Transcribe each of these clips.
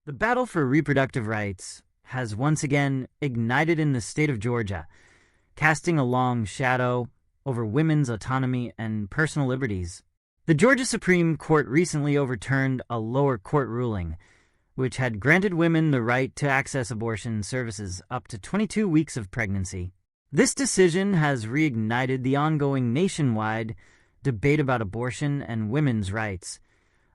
The battle for reproductive rights has once again ignited in the state of Georgia, casting a long shadow over women's autonomy and personal liberties. The Georgia Supreme Court recently overturned a lower court ruling, which had granted women the right to access abortion services up to 22 weeks of pregnancy. This decision has reignited the ongoing nationwide debate about abortion and women's rights,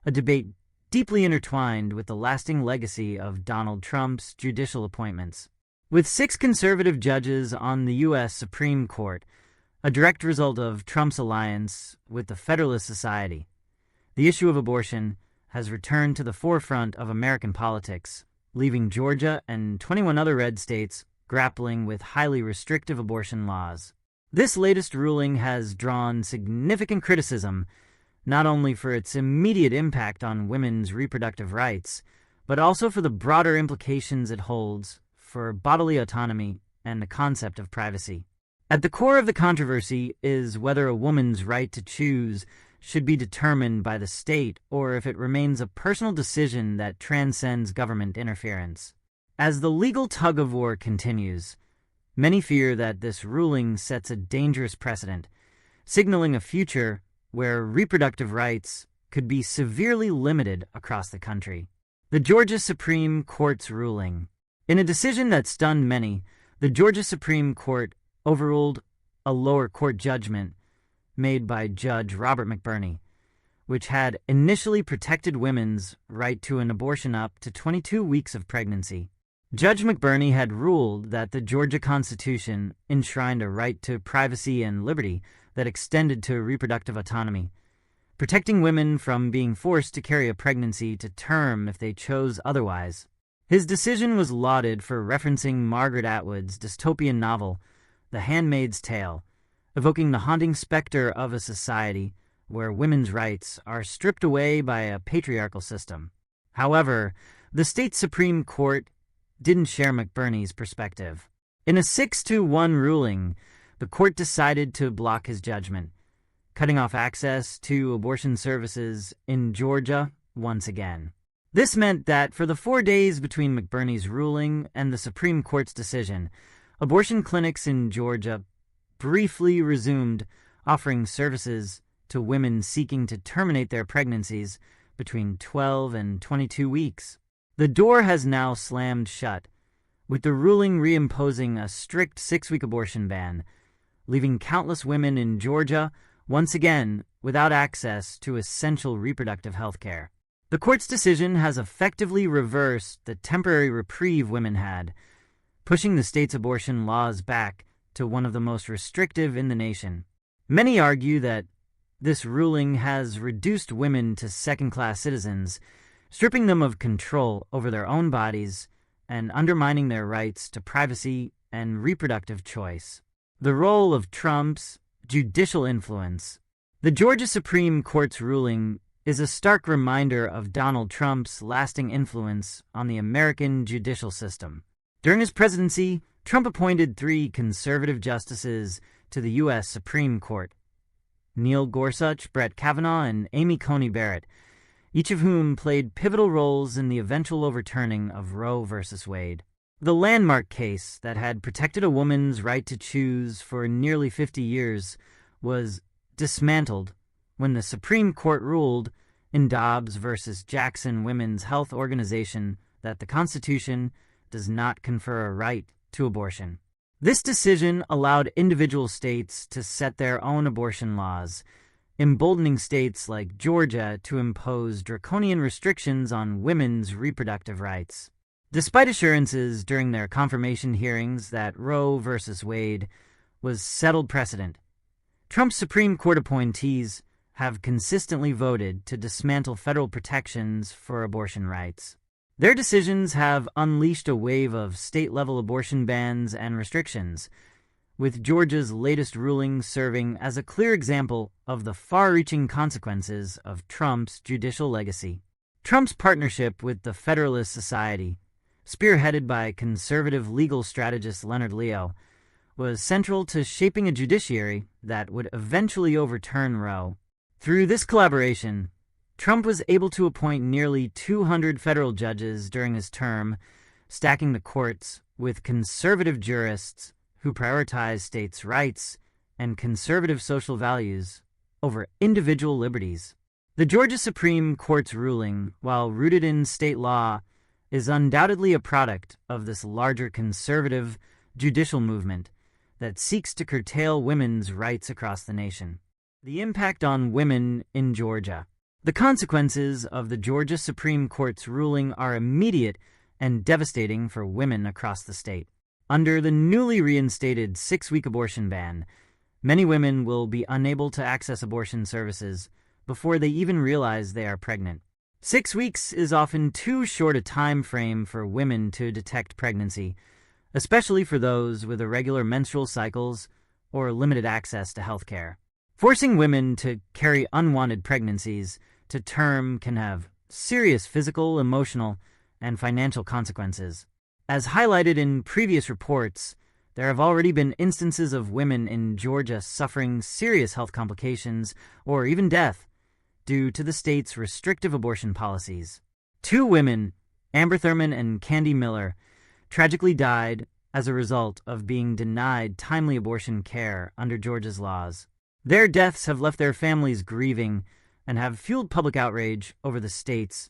a debate deeply intertwined with the lasting legacy of Donald Trump's judicial appointments. With 6 conservative judges on the U.S. Supreme Court, a direct result of Trump's alliance with the Federalist Society, the issue of abortion has returned to the forefront of American politics, leaving Georgia and 21 other red states grappling with highly restrictive abortion laws. This latest ruling has drawn significant criticism, not only for its immediate impact on women's reproductive rights, but also for the broader implications it holds for bodily autonomy and the concept of privacy. At the core of the controversy is whether a woman's right to choose should be determined by the state or if it remains a personal decision that transcends government interference. As the legal tug-of-war continues, many fear that this ruling sets a dangerous precedent, signaling a future where reproductive rights could be severely limited across the country. The Georgia Supreme Court's ruling. In a decision that stunned many, the Georgia Supreme Court overruled a lower court judgment made by Judge Robert McBurney, which had initially protected women's right to an abortion up to 22 weeks of pregnancy. Judge McBurney had ruled that the Georgia Constitution enshrined a right to privacy and liberty that extended to reproductive autonomy, protecting women from being forced to carry a pregnancy to term if they chose otherwise. His decision was lauded for referencing Margaret Atwood's dystopian novel, The Handmaid's Tale, evoking the haunting specter of a society where women's rights are stripped away by a patriarchal system. However, the state Supreme Court didn't share McBurney's perspective. In a 6-1 ruling, the court decided to block his judgment, cutting off access to abortion services in Georgia once again. This meant that for the 4 days between McBurney's ruling and the Supreme Court's decision, abortion clinics in Georgia briefly resumed offering services to women seeking to terminate their pregnancies between 12 and 22 weeks. The door has now slammed shut, with the ruling reimposing a strict 6-week abortion ban, leaving countless women in Georgia once again without access to essential reproductive health care. The court's decision has effectively reversed the temporary reprieve women had, pushing the state's abortion laws back to one of the most restrictive in the nation. Many argue that this ruling has reduced women to second-class citizens, stripping them of control over their own bodies and undermining their rights to privacy and reproductive choice. The role of Trump's judicial influence. The Georgia Supreme Court's ruling is a stark reminder of Donald Trump's lasting influence on the American judicial system. During his presidency, Trump appointed 3 conservative justices to the U.S. Supreme Court: Neil Gorsuch, Brett Kavanaugh, and Amy Coney Barrett, each of whom played pivotal roles in the eventual overturning of Roe v. Wade. The landmark case that had protected a woman's right to choose for nearly 50 years was dismantled when the Supreme Court ruled in Dobbs v. Jackson Women's Health Organization that the Constitution does not confer a right to abortion. This decision allowed individual states to set their own abortion laws, emboldening states like Georgia to impose draconian restrictions on women's reproductive rights. Despite assurances during their confirmation hearings that Roe v. Wade was settled precedent, Trump's Supreme Court appointees have consistently voted to dismantle federal protections for abortion rights. Their decisions have unleashed a wave of state-level abortion bans and restrictions, with Georgia's latest ruling serving as a clear example of the far-reaching consequences of Trump's judicial legacy. Trump's partnership with the Federalist Society, spearheaded by conservative legal strategist Leonard Leo, was central to shaping a judiciary that would eventually overturn Roe. Through this collaboration, Trump was able to appoint nearly 200 federal judges during his term, stacking the courts with conservative jurists who prioritize states' rights and conservative social values over individual liberties. The Georgia Supreme Court's ruling, while rooted in state law, is undoubtedly a product of this larger conservative judicial movement that seeks to curtail women's rights across the nation. The impact on women in Georgia. The consequences of the Georgia Supreme Court's ruling are immediate and devastating for women across the state. Under the newly reinstated 6-week abortion ban, many women will be unable to access abortion services before they even realize they are pregnant. 6 weeks is often too short a time frame for women to detect pregnancy, especially for those with irregular menstrual cycles or limited access to health care. Forcing women to carry unwanted pregnancies to term can have serious physical, emotional, and financial consequences. As highlighted in previous reports, there have already been instances of women in Georgia suffering serious health complications or even death due to the state's restrictive abortion policies. 2 women, Amber Thurman and Candy Miller, tragically died as a result of being denied timely abortion care under Georgia's laws. Their deaths have left their families grieving and have fueled public outrage over the state's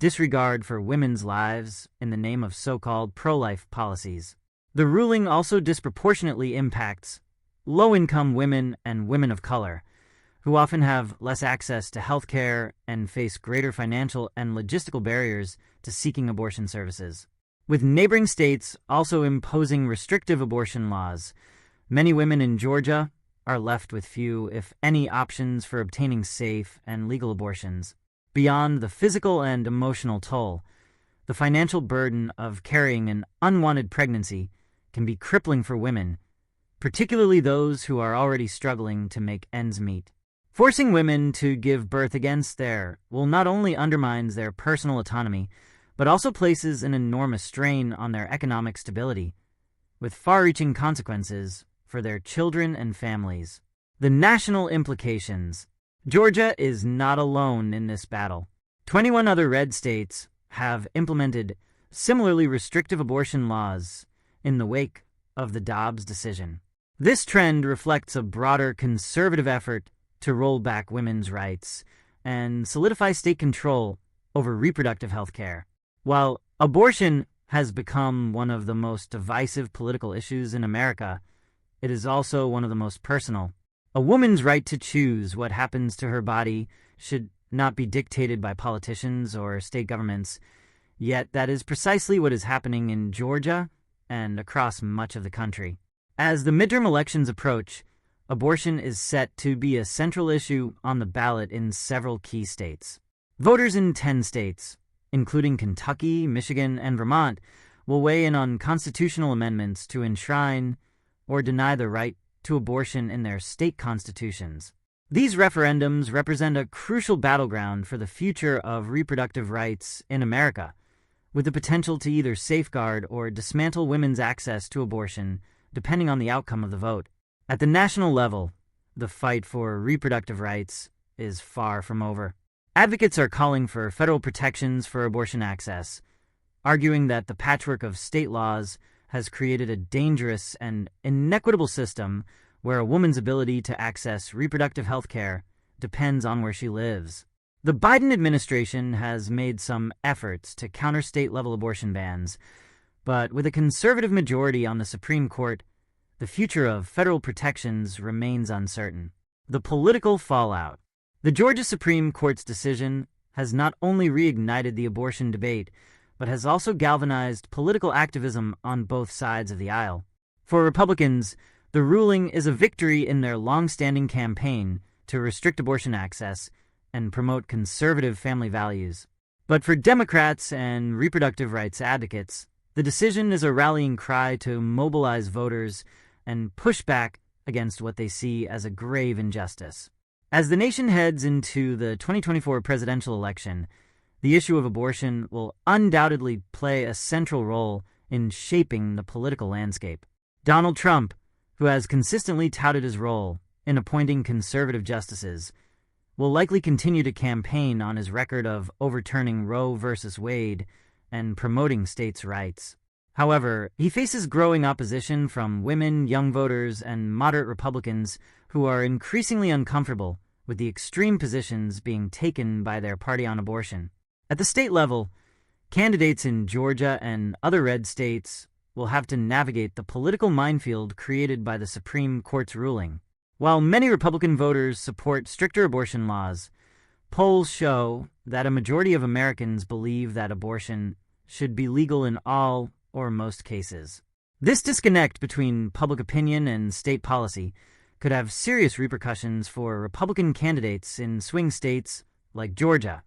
disregard for women's lives in the name of so-called pro-life policies. The ruling also disproportionately impacts low-income women and women of color, who often have less access to health care and face greater financial and logistical barriers to seeking abortion services. With neighboring states also imposing restrictive abortion laws, many women in Georgia are left with few, if any, options for obtaining safe and legal abortions. Beyond the physical and emotional toll, the financial burden of carrying an unwanted pregnancy can be crippling for women, particularly those who are already struggling to make ends meet. Forcing women to give birth against their will not only undermines their personal autonomy, but also places an enormous strain on their economic stability, with far-reaching consequences for their children and families. The national implications. Georgia is not alone in this battle. 21 other red states have implemented similarly restrictive abortion laws in the wake of the Dobbs decision. This trend reflects a broader conservative effort to roll back women's rights and solidify state control over reproductive health care. While abortion has become one of the most divisive political issues in America, it is also one of the most personal. A woman's right to choose what happens to her body should not be dictated by politicians or state governments, yet that is precisely what is happening in Georgia and across much of the country. As the midterm elections approach, abortion is set to be a central issue on the ballot in several key states. Voters in 10 states, including Kentucky, Michigan, and Vermont, will weigh in on constitutional amendments to enshrine or deny the right to abortion in their state constitutions. These referendums represent a crucial battleground for the future of reproductive rights in America, with the potential to either safeguard or dismantle women's access to abortion, depending on the outcome of the vote. At the national level, the fight for reproductive rights is far from over. Advocates are calling for federal protections for abortion access, arguing that the patchwork of state laws has created a dangerous and inequitable system where a woman's ability to access reproductive health care depends on where she lives. The Biden administration has made some efforts to counter state-level abortion bans, but with a conservative majority on the Supreme Court, the future of federal protections remains uncertain. The political fallout. The Georgia Supreme Court's decision has not only reignited the abortion debate, but has also galvanized political activism on both sides of the aisle. For Republicans, the ruling is a victory in their long-standing campaign to restrict abortion access and promote conservative family values. But for Democrats and reproductive rights advocates, the decision is a rallying cry to mobilize voters and push back against what they see as a grave injustice. As the nation heads into the 2024 presidential election, the issue of abortion will undoubtedly play a central role in shaping the political landscape. Donald Trump, who has consistently touted his role in appointing conservative justices, will likely continue to campaign on his record of overturning Roe versus Wade and promoting states' rights. However, he faces growing opposition from women, young voters, and moderate Republicans who are increasingly uncomfortable with the extreme positions being taken by their party on abortion. At the state level, candidates in Georgia and other red states will have to navigate the political minefield created by the Supreme Court's ruling. While many Republican voters support stricter abortion laws, polls show that a majority of Americans believe that abortion should be legal in all or most cases. This disconnect between public opinion and state policy could have serious repercussions for Republican candidates in swing states like Georgia,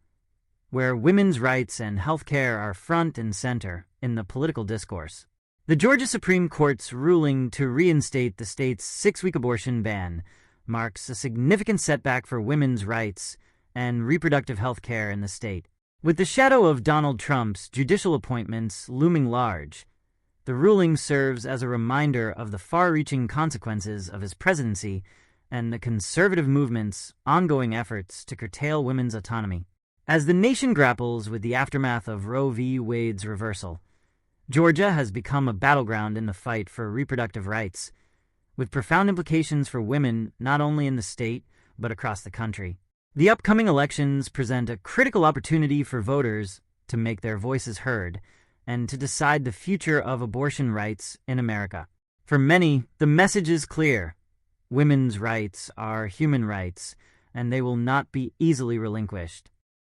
where women's rights and health care are front and center in the political discourse. The Georgia Supreme Court's ruling to reinstate the state's 6-week abortion ban marks a significant setback for women's rights and reproductive health care in the state. With the shadow of Donald Trump's judicial appointments looming large, the ruling serves as a reminder of the far-reaching consequences of his presidency and the conservative movement's ongoing efforts to curtail women's autonomy. As the nation grapples with the aftermath of Roe v. Wade's reversal, Georgia has become a battleground in the fight for reproductive rights, with profound implications for women not only in the state but across the country. The upcoming elections present a critical opportunity for voters to make their voices heard and to decide the future of abortion rights in America. For many, the message is clear. Women's rights are human rights, and they will not be easily relinquished.